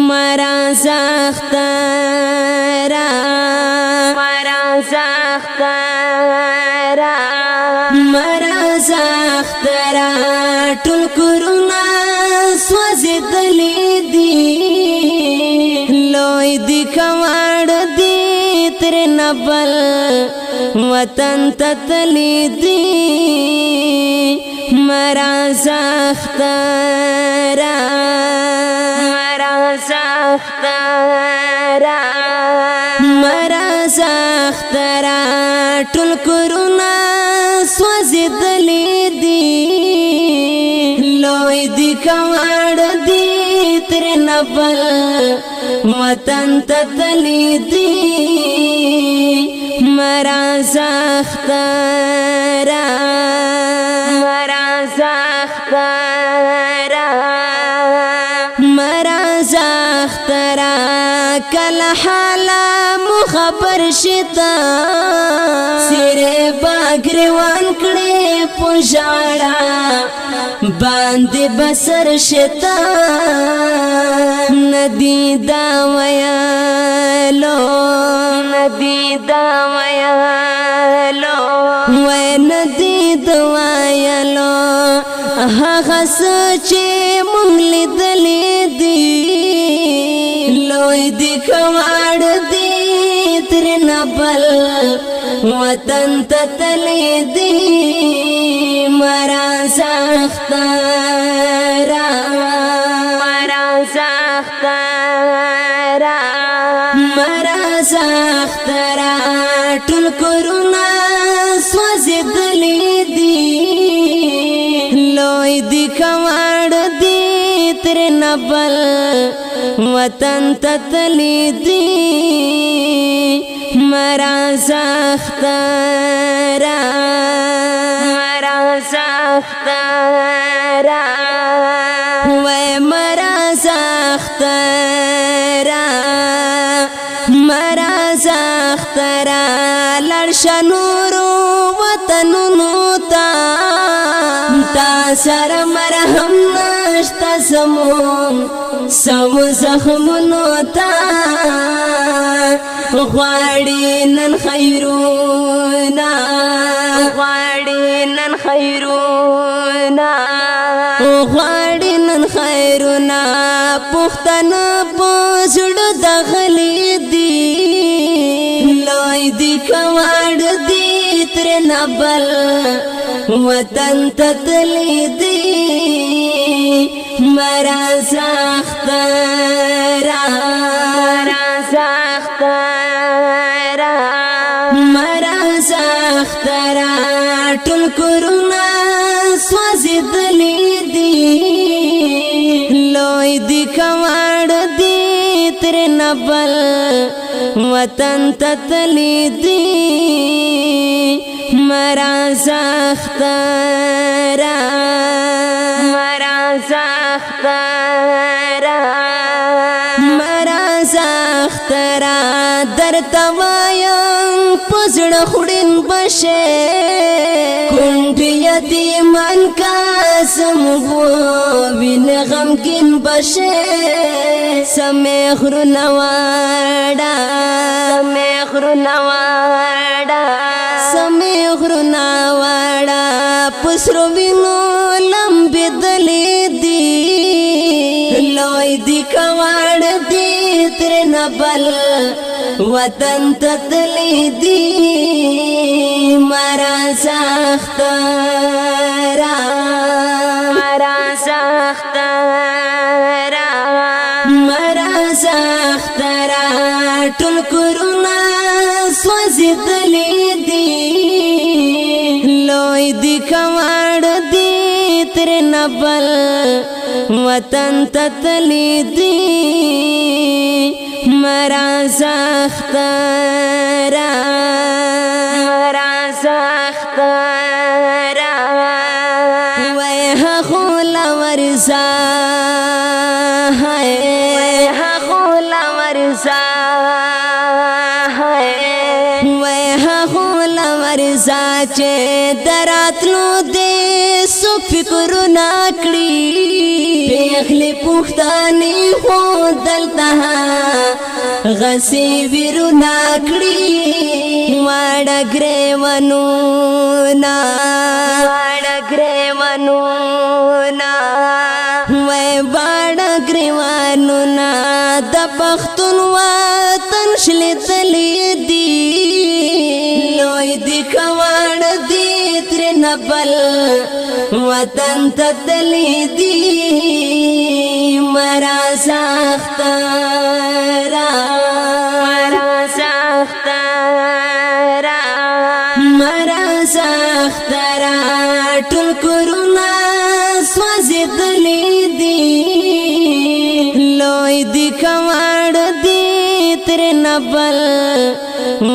مرا زخترا ټول کورونه سوځېدلي دي لوی دي کواړ دي ترنه بل وطن ته تللي دي مرا زخترا ټول کورونه سوځېدلي دي لوی دي کواړ دي ترنه بل وطن ته تللي دي مرا زخترا کله حالا مخبر شتا سیره باگریوان کړي پوجاړه باندې بسر شتا ندی دا ویالو وای ندی دا ویالو هغه چې مونږ لیدلې دي لوی دي کواړ دي ترنه بل وطن ته تللي دي مرا زخترا ټول کورونه سوځېدلي دي لوی دي کواړ دي ترنه بل وطن ته تللي دي مرا زخترا وای مرا زخترا لړشه نورو وطنونو ته تا سره مرهم نشته زمون سو زخمونو ته غواړي نن خیرونه پښتنه په زړه دغلي دي لوی دي کواړ دي ترنه بل وطن ته تللي دي مرا زخترا ټول کورونه سوځېدلي دي لوی دي کواړ دي ترنه بل وطن ته تللي دي مرا زخترا درته وایم په زړه خوړین بشه کونډ یتیمان قاسم وو وین غمګین بشه سمې غرونه واړه پسرو وینو لمبېدلې دي لوی دي کواړ دي ترنه بل وطن ته تللي دي مرا زخترا ټول کورونه سوځېدلي دي لوی دي کواړ دي ترنه بل وطن ته تللي دي مرا زخترا وای هغو لورځه چې دراتلو دې سفر فکرونه کړي پیغلې پښتانې خو دلته غسې ویرونه کړي واړه ګریوانونه وای واړه ګریوانونه د پښتون وطن شلېدلې دي لوی دي کواړ دي ترنه بل وطن ته تللې دي مرا سختره ټول کورونه سوځېدلې دي لوی دي کواړ دي ترنه بل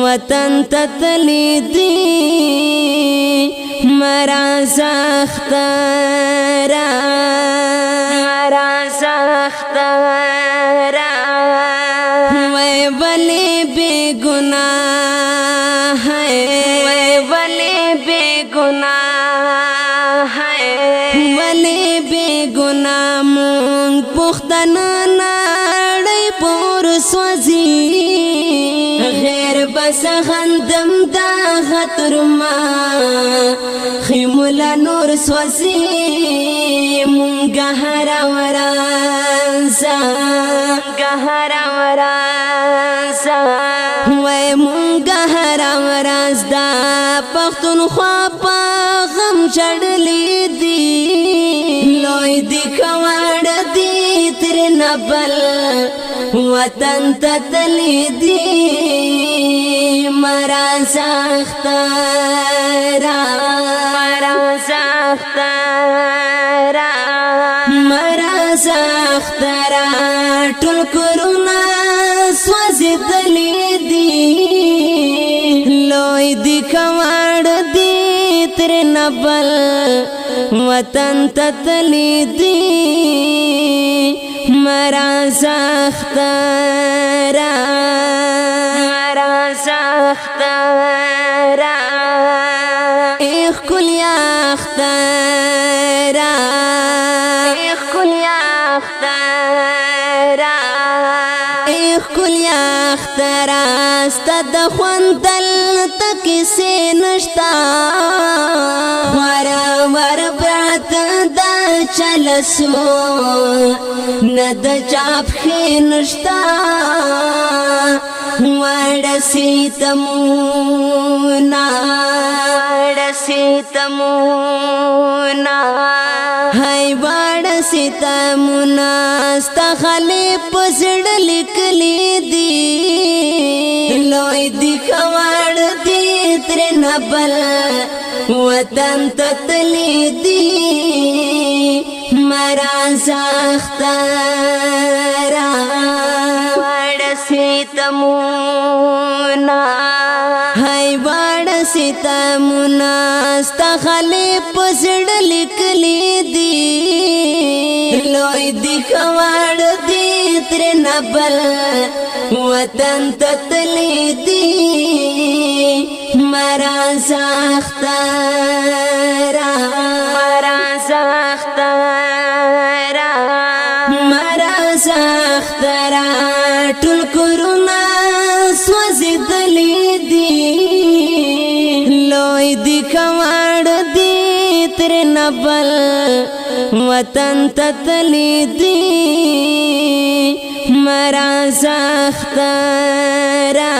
وطن ته تللې دي مرا سختره وای بلې بے گناہ ولی بے گناہ مونگ پختنا ناڑی پور سوزی غیر بس غندم دا غطرما خیمولا نور سوزی مونگا ہرا ورانسا وی مونگا ہرا ورانس دا پختون خوابا غم چڑلی دی لوی دی کواڑ دی ترنه بل وطن ته تللی دی مرا سختره ټول کورونه سوځېدلې دي لوی دی کواړ دی ترنه بل وطن ته تللې دي مرا سختره ایخ کل یاختره ستا د خوندل تکسی نشتا ور برات دا چلسو ند چاپ خی نشتا وڑ سیتمونا ہائی وڑ سیتمونا ستا خلی پسڑ لکلی دی لوی دی کواڑ دی ترنه بل وطن ته تللې دي مرا سختره هاي وړ ستمونه ستا خلی پسړ لیکلې دي لوی دی کواړ دی ترنه بل وطن ته تللې دي مرا سختره ټول کورونه سوځېدلې دي لوی دی کواړ دی ترنه بل وطن ته تللې دي مرا سختره